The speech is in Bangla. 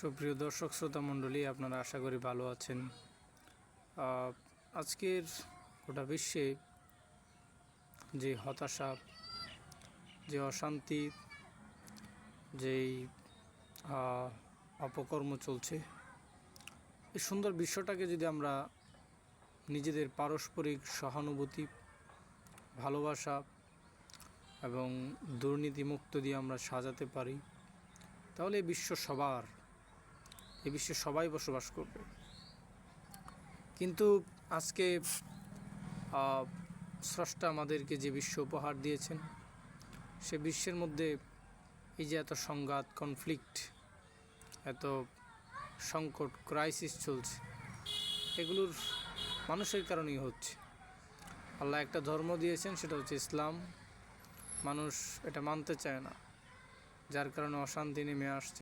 সুপ্রিয় দর্শক শ্রোতা মণ্ডলী, আপনারা আশা করি ভালো আছেন। আজকের গোটা বিশ্বে যে হতাশা, যে অশান্তি, যেই অপকর্ম চলছে, এই সুন্দর বিশ্বটাকে যদি আমরা নিজেদের পারস্পরিক সহানুভূতি, ভালোবাসা এবং দুর্নীতিমুক্ত দিয়ে আমরা সাজাতে পারি, তাহলে এই বিশ্বে সবাই বসবাস করবে। কিন্তু আজকে স্রষ্টা আমাদেরকে যে বিশ্ব উপহার দিয়েছেন, সে বিশ্বের মধ্যে এই যে এত সংঘাত, কনফ্লিক্ট, এত সংকট, ক্রাইসিস চলছে, এগুলোর মানুষের কারণেই হচ্ছে। আল্লাহ একটা ধর্ম দিয়েছেন, সেটা হচ্ছে ইসলাম। মানুষ এটা মানতে চায় না, যার কারণে অশান্তি নেমে আসছে।